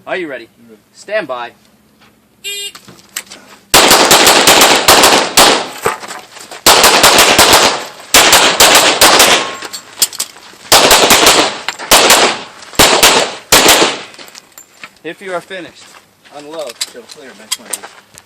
Are you ready? Stand by. If you are finished, unload. She'll clear next one.